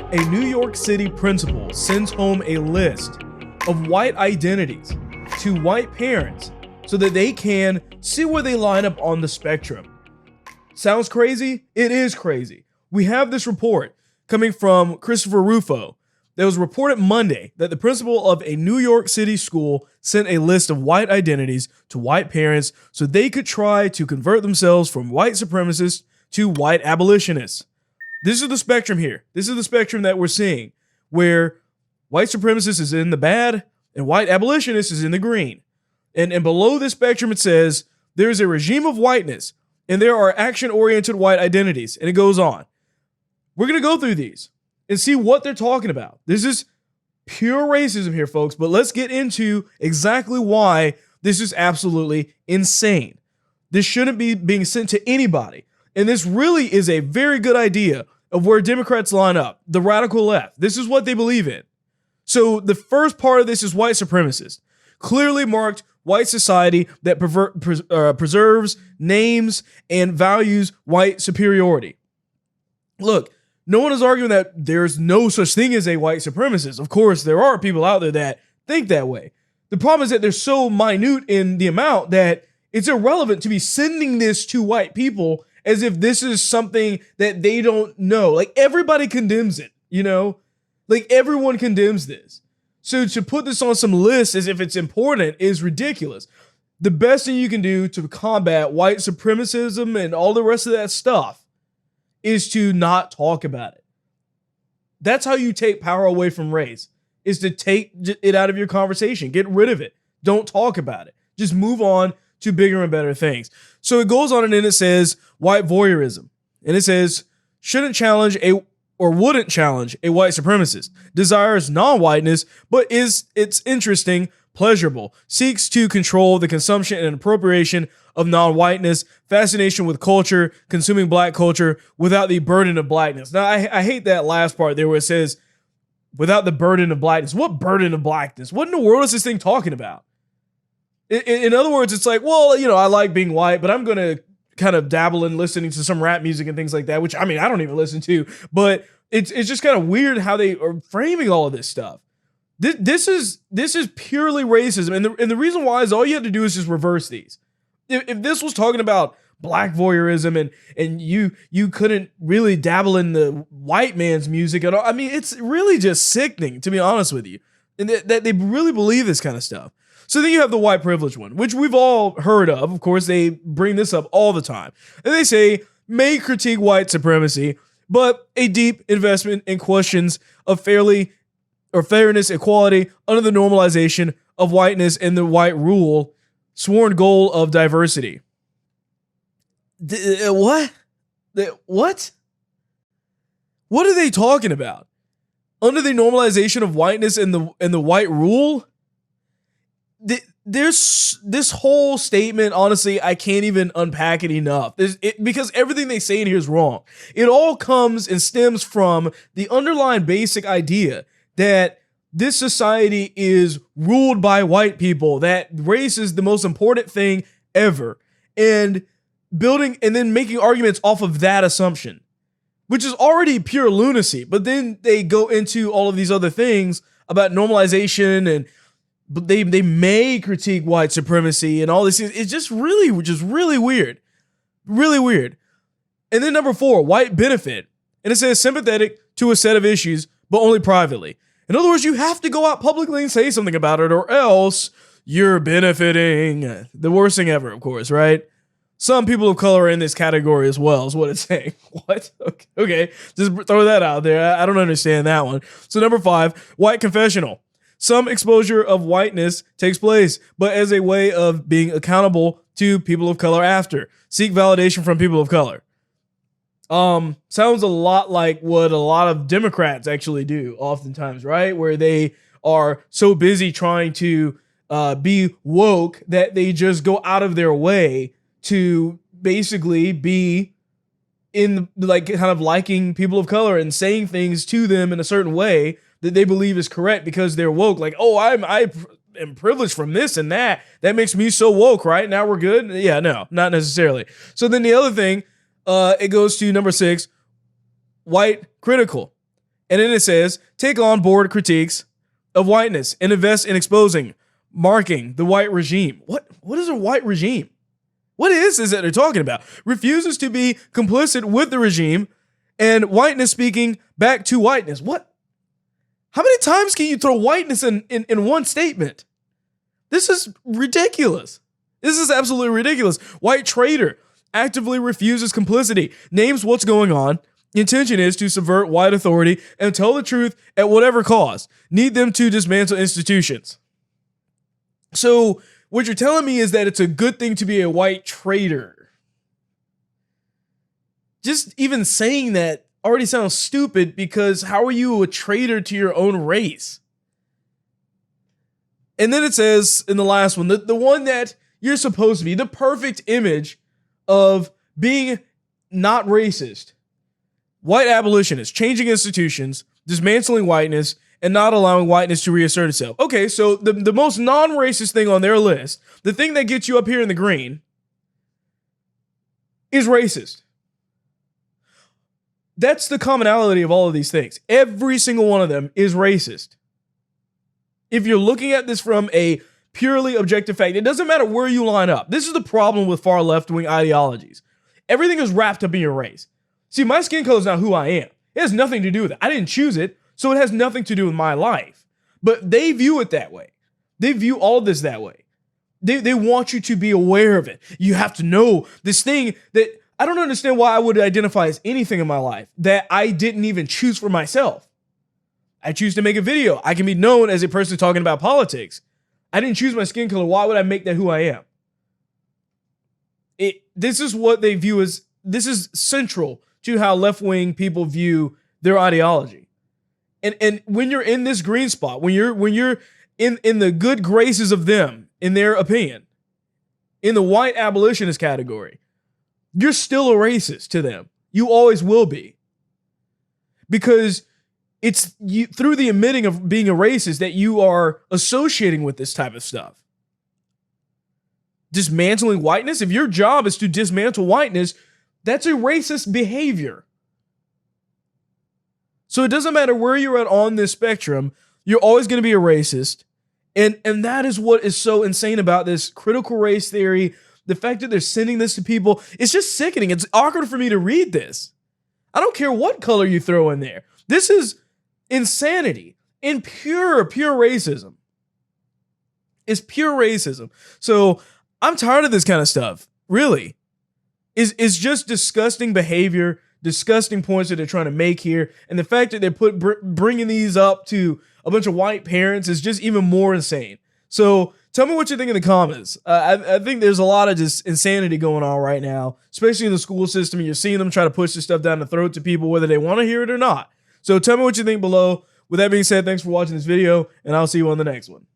A New York City principal sends home a list of white identities to white parents so that they can see where they line up on the spectrum. Sounds crazy? It is crazy. We have this report coming from Christopher Rufo that was reported Monday that the principal of a New York City school sent a list of white identities to white parents so they could try to convert themselves from white supremacists to white abolitionists. This is the spectrum here. This is the spectrum that we're seeing, where white supremacist is in the bad and white abolitionist is in the green. And below this spectrum, it says there is a regime of whiteness and there are action-oriented white identities. And it goes on. We're going to go through these and see what they're talking about. This is pure racism here, folks, but let's get into exactly why this is absolutely insane. This shouldn't be being sent to anybody. And this really is a very good idea of where Democrats line up, the radical left. This is what they believe in. So the first part of this is white supremacist. Clearly marked white society that preserves, names, and values white superiority. Look, no one is arguing that there's no such thing as a white supremacist. Of course, there are people out there that think that way. The problem is that they're so minute in the amount that it's irrelevant to be sending this to white people as if this is something that they don't know. Like, everybody condemns it, you know? Like, everyone condemns this. So to put this on some list as if it's important is ridiculous. The best thing you can do to combat white supremacism and all the rest of that stuff is to not talk about it. That's how you take power away from race, is to take it out of your conversation. Get rid of it. Don't talk about it. Just move on to bigger and better things. So it goes on and then it says white voyeurism. And it says wouldn't challenge a white supremacist, desires non-whiteness, but it's interesting, pleasurable, seeks to control the consumption and appropriation of non-whiteness, fascination with culture, consuming black culture without the burden of blackness. Now, I hate that last part there where it says without the burden of blackness. What burden of blackness? What in the world is this thing talking about? In other words, it's like, well, you know, I like being white, but I'm going to kind of dabble in listening to some rap music and things like that, which, I mean, I don't even listen to, but it's just kind of weird how they are framing all of this stuff. This is purely racism. And the reason why is all you have to do is just reverse these. If this was talking about black voyeurism and you couldn't really dabble in the white man's music at all, I mean, it's really just sickening, to be honest with you, and that they really believe this kind of stuff. So then you have the white privilege one, which we've all heard of. Of course, they bring this up all the time. And they say, may critique white supremacy, but a deep investment in questions of fairness, equality, under the normalization of whiteness and the white rule, sworn goal of diversity. What? What? What are they talking about? Under the normalization of whiteness and the white rule? There's this whole statement, honestly, I can't even unpack it enough. Because everything they say in here is wrong. It all comes and stems from the underlying basic idea that this society is ruled by white people, that race is the most important thing ever, and then making arguments off of that assumption, which is already pure lunacy. But then they go into all of these other things about normalization but they may critique white supremacy and all this. It's just really weird. Really weird. And then number 4, white benefit. And it says sympathetic to a set of issues, but only privately. In other words, you have to go out publicly and say something about it or else you're benefiting. The worst thing ever, of course, right? Some people of color are in this category as well, is what it's saying. What? Okay. Just throw that out there. I don't understand that one. So number 5, white confessional. Some exposure of whiteness takes place, but as a way of being accountable to people of color after. Seek validation from people of color. Sounds a lot like what a lot of Democrats actually do oftentimes, right? Where they are so busy trying to be woke that they just go out of their way to basically be in like kind of liking people of color and saying things to them in a certain way that they believe is correct because they're woke. Like, oh, I am privileged from this and that. That makes me so woke, right? Now we're good? Yeah, no, not necessarily. So then the other thing, it goes to number 6, white critical. And then it says, take on board critiques of whiteness and invest in exposing, marking the white regime. What is a white regime? What is this that they're talking about? Refuses to be complicit with the regime and whiteness speaking back to whiteness. What? How many times can you throw whiteness in one statement? This is ridiculous. This is absolutely ridiculous. White traitor actively refuses complicity, names what's going on. Intention is to subvert white authority and tell the truth at whatever cost. Need them to dismantle institutions. So what you're telling me is that it's a good thing to be a white traitor. Just even saying that already sounds stupid, because how are you a traitor to your own race? And then it says in the last one, the one that you're supposed to be, the perfect image of being not racist. White abolitionists, changing institutions, dismantling whiteness, and not allowing whiteness to reassert itself. Okay, so the most non-racist thing on their list, the thing that gets you up here in the green, is racist. That's the commonality of all of these things. Every single one of them is racist. If you're looking at this from a purely objective fact, it doesn't matter where you line up. This is the problem with far left-wing ideologies. Everything is wrapped up in your race. See, my skin color is not who I am. It has nothing to do with it. I didn't choose it, so it has nothing to do with my life. But they view it that way. They view all of this that way. They want you to be aware of it. You have to know this thing that I don't understand why I would identify as anything in my life that I didn't even choose for myself. I choose to make a video. I can be known as a person talking about politics. I didn't choose my skin color. Why would I make that who I am? This is what they view as, this is central to how left-wing people view their ideology. And when you're in this green spot, when you're in the good graces of them, in their opinion, in the white abolitionist category, you're still a racist to them. You always will be. Because it's you, through the admitting of being a racist, that you are associating with this type of stuff. Dismantling whiteness, if your job is to dismantle whiteness, that's a racist behavior. So it doesn't matter where you're at on this spectrum, you're always going to be a racist. And that is what is so insane about this critical race theory. The fact that they're sending this to people, it's just sickening. It's awkward for me to read this. I don't care what color you throw in there. This is insanity and pure racism. It's pure racism. So I'm tired of this kind of stuff, really. It's just disgusting behavior, disgusting points that they're trying to make here. And the fact that they're bringing these up to a bunch of white parents is just even more insane. So tell me what you think in the comments. I think there's a lot of just insanity going on right now, especially in the school system. You're seeing them try to push this stuff down the throat to people, whether they want to hear it or not. So tell me what you think below. With that being said, thanks for watching this video, and I'll see you on the next one.